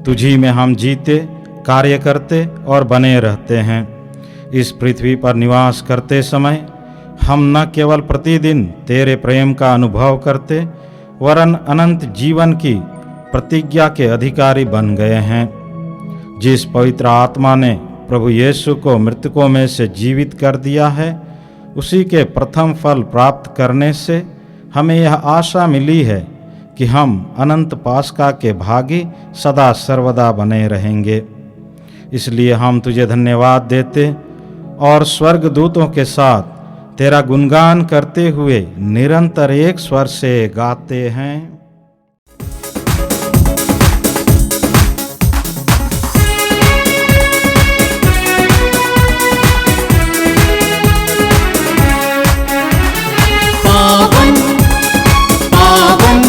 तुझी में हम जीते, कार्य करते और बने रहते हैं। इस पृथ्वी पर निवास करते समय हम न केवल प्रतिदिन तेरे प्रेम का अनुभव करते, वरन अनंत जीवन की प्रतिज्ञा के अधिकारी बन गए हैं। जिस पवित्र आत्मा ने प्रभु यीशु को मृतकों में से जीवित कर दिया है, उसी के प्रथम फल प्राप्त करने से हमें यह आशा मिली है कि हम अनंत पास्का के भागी सदा सर्वदा बने रहेंगे। इसलिए हम तुझे धन्यवाद देते और स्वर्गदूतों के साथ तेरा गुणगान करते हुए निरंतर एक स्वर से गाते हैं। पावन पावन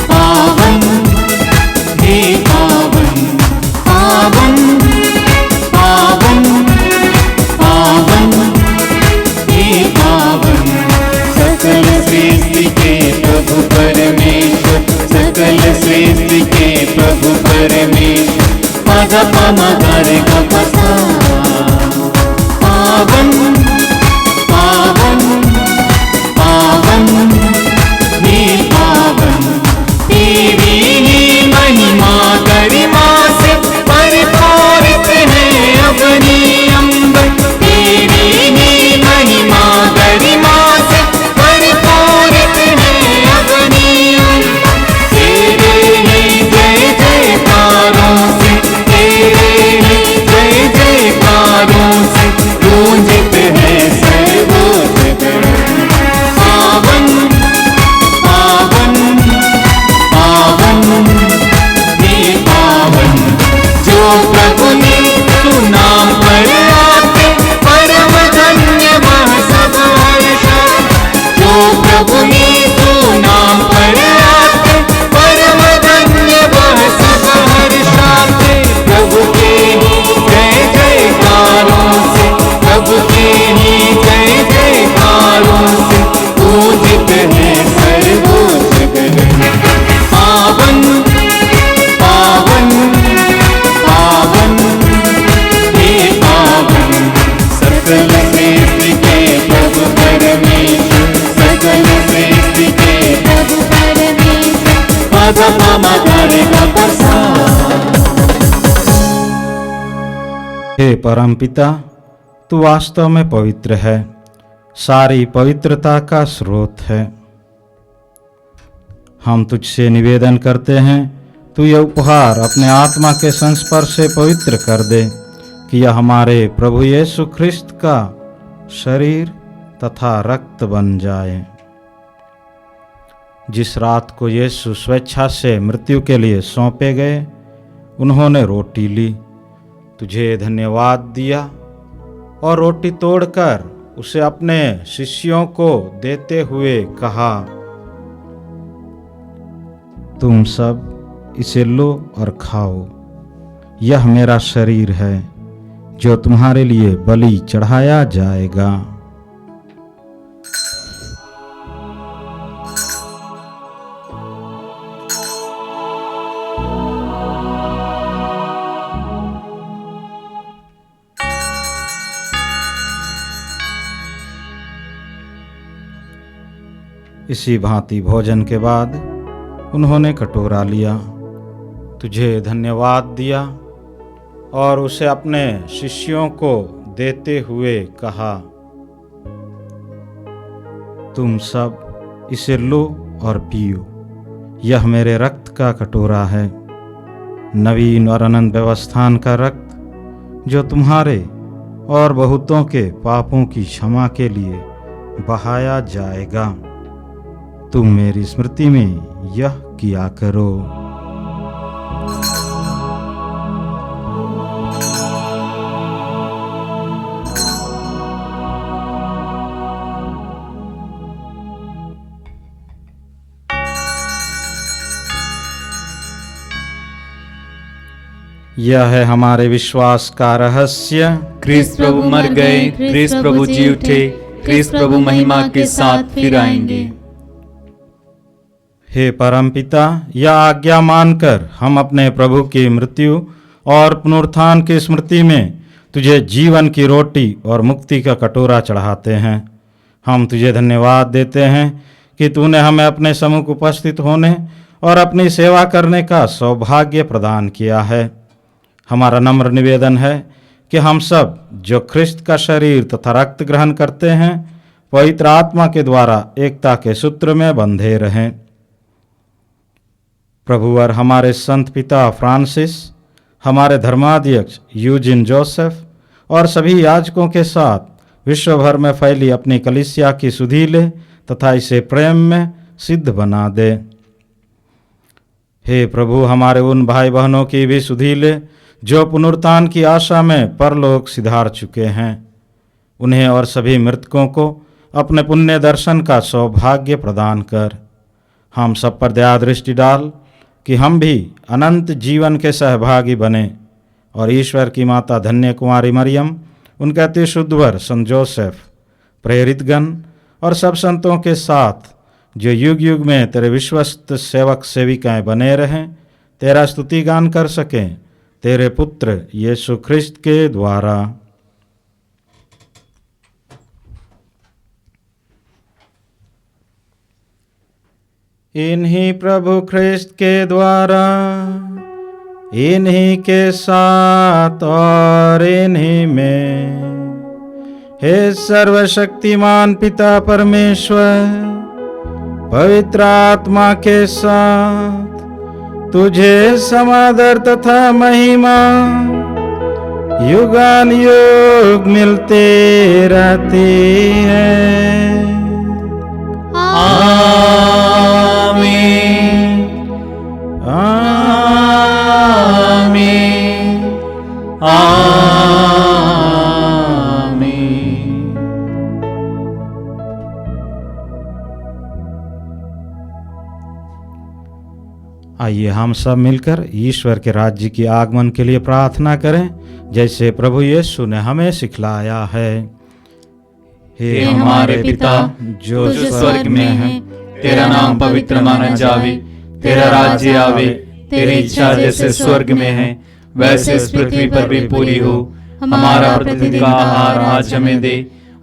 पावन हे पावन पावन पावन पावन हे पावन सकल सृष्टि के प्रभु परमेश्वर, सकल सृष्टि के प्रभु परमेश्वर, पद पमगर गपसा पावन पावन पावन हे पावन, तेरी ही महिमा गरिमा से परिपूरित है अपनी अंबर, तेरी ही महिमा गरिमा से परिपूरित है अपनी अंबर, तेरे ही जय जयकारों से, तेरे ही जय जयकारों से गूंजित है सर्वोच्च गण। पावन पावन पावन हे पावन, जो प्रभु ने सुनाम पर आते परम धन्य वह सब हर्षा, जो प्रभु ने सुनाम पर आते परम धन्य वह सब हर्षाते, प्रभु के ही जय जयकारों से, प्रभु के ही जय जयकारों से पूजित है सर्वोच्च गण। पावन पावन पावन हे पावन, सकल सृष्टि के प्रभु परमेश्वर, सकल सृष्टि के प्रभु परमेश्वर, पद पमगर गपसा। हे परमपिता, तू वास्तव में पवित्र है, सारी पवित्रता का स्रोत है। हम तुझसे निवेदन करते हैं, तू यह उपहार अपने आत्मा के संस्पर्श से पवित्र कर दे कि यह हमारे प्रभु यीशु ख्रिस्त का शरीर तथा रक्त बन जाए। जिस रात को यीशु स्वेच्छा से मृत्यु के लिए सौंपे गए, उन्होंने रोटी ली, तुझे धन्यवाद दिया और रोटी तोड़कर उसे अपने शिष्यों को देते हुए कहा, तुम सब इसे लो और खाओ, यह मेरा शरीर है जो तुम्हारे लिए बलि चढ़ाया जाएगा। इसी भांति भोजन के बाद उन्होंने कटोरा लिया, तुझे धन्यवाद दिया और उसे अपने शिष्यों को देते हुए कहा, तुम सब इसे लो और पियो, यह मेरे रक्त का कटोरा है, नवीन और अनंत व्यवस्थान का रक्त जो तुम्हारे और बहुतों के पापों की क्षमा के लिए बहाया जाएगा। तुम मेरी स्मृति में यह किया करो। यह है हमारे विश्वास का रहस्य, क्रिस्त प्रभु मर गए, क्रिस्त प्रभु जी उठे, क्रिस्त प्रभु महिमा के साथ फिर आएंगे। हे परमपिता, यह आज्ञा मानकर हम अपने प्रभु की मृत्यु और पुनरुत्थान की स्मृति में तुझे जीवन की रोटी और मुक्ति का कटोरा चढ़ाते हैं। हम तुझे धन्यवाद देते हैं कि तूने हमें अपने सम्मुख उपस्थित होने और अपनी सेवा करने का सौभाग्य प्रदान किया है। हमारा नम्र निवेदन है कि हम सब जो ख्रिस्त का शरीर तथा रक्त ग्रहण करते हैं पवित्र आत्मा के द्वारा एकता के सूत्र में बंधे रहें। प्रभुवर हमारे संत पिता फ्रांसिस, हमारे धर्माध्यक्ष यूजिन जोसेफ और सभी याजकों के साथ विश्व भर में फैली अपनी कलीसिया की सुधि ले तथा इसे प्रेम में सिद्ध बना दे। हे प्रभु, हमारे उन भाई बहनों की भी सुधि ले जो पुनरुत्थान की आशा में परलोक सिधार चुके हैं। उन्हें और सभी मृतकों को अपने पुण्य दर्शन का सौभाग्य प्रदान कर। हम सब पर दया दृष्टि डाल कि हम भी अनंत जीवन के सहभागी बने और ईश्वर की माता धन्य कुमारी मरियम, उनके अति शुद्धवर संत जोसेफ, प्रेरितगण और सब संतों के साथ जो युग युग में तेरे विश्वस्त सेवक सेविकाएं बने रहें, तेरा स्तुति गान कर सकें, तेरे पुत्र यीशु ख्रिस्त के द्वारा। इन्हीं प्रभु ख्रिस्त के द्वारा, इन्हीं के साथ और इन्हीं में, हे सर्वशक्तिमान पिता परमेश्वर, पवित्र आत्मा के साथ तुझे समादर तथा महिमा युगान युग मिलते रहती है। आमीन। आमीन। आमीन। आइए हम सब मिलकर ईश्वर के राज्य की आगमन के लिए प्रार्थना करें, जैसे प्रभु यीशु ने हमें सिखलाया है। हे हमारे पिता जो स्वर्ग में है, तेरा नाम पवित्र माना जावे, तेरा राज्य आवे, तेरी इच्छा जैसे स्वर्ग में है वैसे इस पृथ्वी पर भी पूरी हो। हमारा प्रतिदिन का आहार आज हमें दे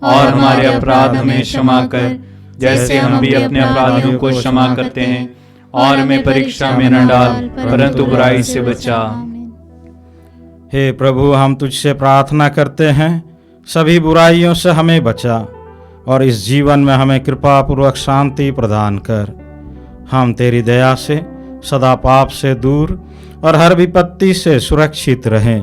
और हमारे अपराध हमें क्षमा कर, जैसे हम भी अपने अपराधियों को क्षमा करते हैं, और हमें परीक्षा में न डाल परंतु बुराई से बचा। हे प्रभु, हम तुझसे प्रार्थना करते हैं, सभी बुराइयों से हमें बचा और इस जीवन में हमें कृपा पूर्वक शांति प्रदान कर। हम तेरी दया से सदा पाप से दूर और हर विपत्ति से सुरक्षित रहें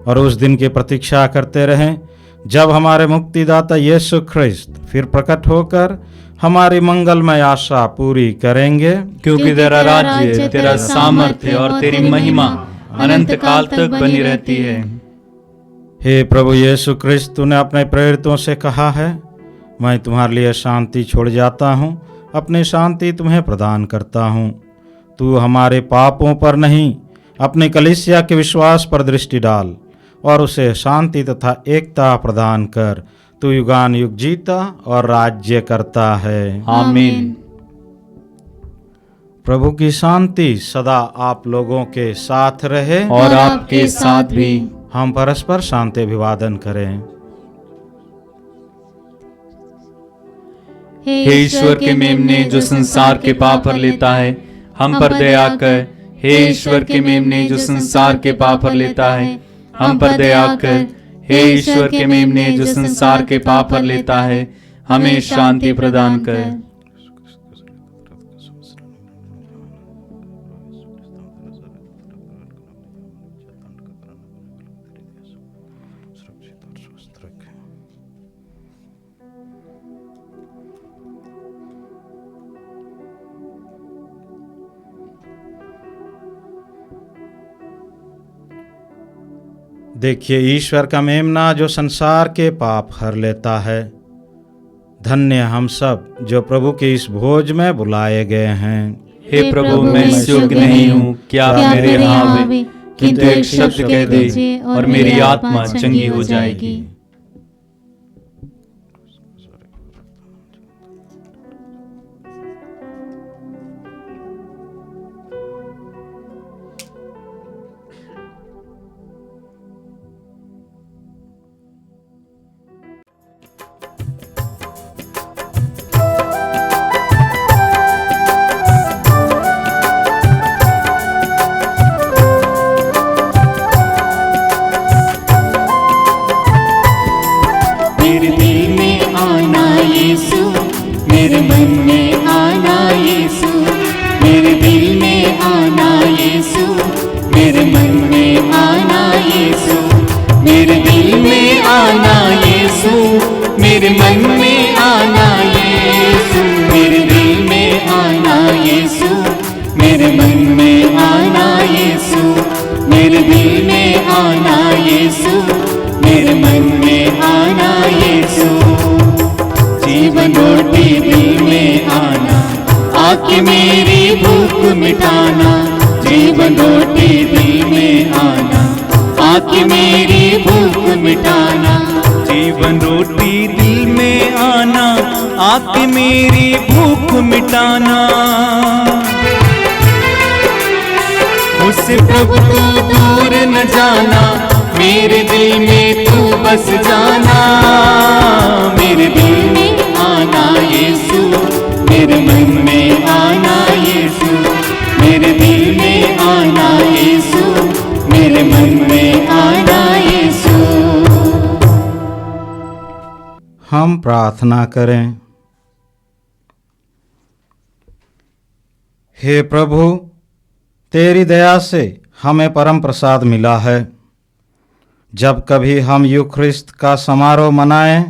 और उस दिन की प्रतीक्षा करते रहें जब हमारे मुक्तिदाता यीशु ख्रिस्त फिर प्रकट होकर हमारी मंगलमय आशा पूरी करेंगे। क्योंकि तेरा राज्य, तेरा सामर्थ्य और तेरी महिमा अनंत काल तक बनी रहती है। हे प्रभु यीशु ख्रिस्त, तूने अपने प्रेरितों से कहा है, मैं तुम्हारे लिए शांति छोड़ जाता हूँ, अपनी शांति तुम्हें प्रदान करता हूँ। तू हमारे पापों पर नहीं, अपनी कलीसिया के विश्वास पर दृष्टि डाल और उसे शांति तथा एकता प्रदान कर। तू युगान युग जीता और राज्य करता है। आमीन। प्रभु की शांति सदा आप लोगों के साथ रहे और आपके साथ भी। हम परस्पर शांति अभिवादन करें। हे ईश्वर के मेमने जो संसार के पाप पर लेता है, हम पर दया कर। हे ईश्वर के मेमने जो संसार के पाप पर लेता है, हम पर दया कर। हे ईश्वर के मेमने जो संसार के पाप पर लेता है, हमें शांति प्रदान कर। देखिए ईश्वर का मेमना जो संसार के पाप हर लेता है। धन्य हम सब जो प्रभु के इस भोज में बुलाए गए हैं। हे प्रभु, मैं इस योग्य नहीं हूँ क्या मेरे यहाँ आवे, किंतु एक शब्द कह दे और मेरी आत्मा चंगी हो जाएगी। यीशु मेरे मन में आना यीशु मेरे दिल में आना यीशु मेरे मन में आना यीशु मेरे दिल में आना यीशु मेरे मन में आना यीशु मेरे दिल में आना यीशु मेरे मन में आना यीशु मेरे दिल में आना यीशु मेरे मन में आना यीशु जीवन रोटी दिल में आना आके मेरी भूख मिटाना जीवन रोटी दिल में आना आके मेरी भूख मिटाना जीवन रोटी दिल में आना आके मेरी भूख मिटाना मुझसे प्रभु तू दूर न जाना मेरे दिल में तू बस जाना मेरे दिल में आना यीशु मेरे मन में आना यीशु मेरे दिल में आना यीशु मेरे मन में आना यीशु। हम प्रार्थना करें। हे प्रभु, तेरी दया से हमें परम प्रसाद मिला है। जब कभी हम यूख्रिस्त का समारोह मनाएं,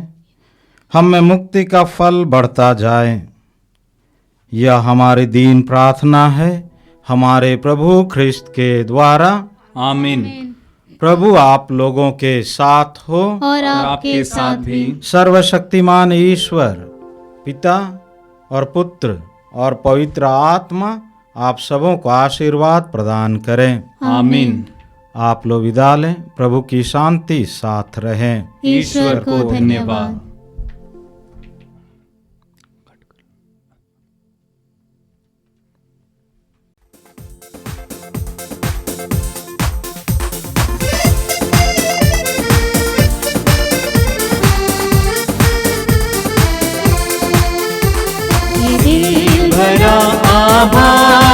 हम में मुक्ति का फल बढ़ता जाए। यह हमारी दीन प्रार्थना है हमारे प्रभु ख्रिस्त के द्वारा, आमीन। प्रभु आप लोगों के साथ हो और आपके साथ भी। सर्वशक्तिमान ईश्वर पिता और पुत्र और पवित्र आत्मा आप सबों को आशीर्वाद प्रदान करें, आमीन। आप लोग विदा लें। प्रभु की शांति साथ रहे। ईश्वर को धन्यवाद। भरा आभार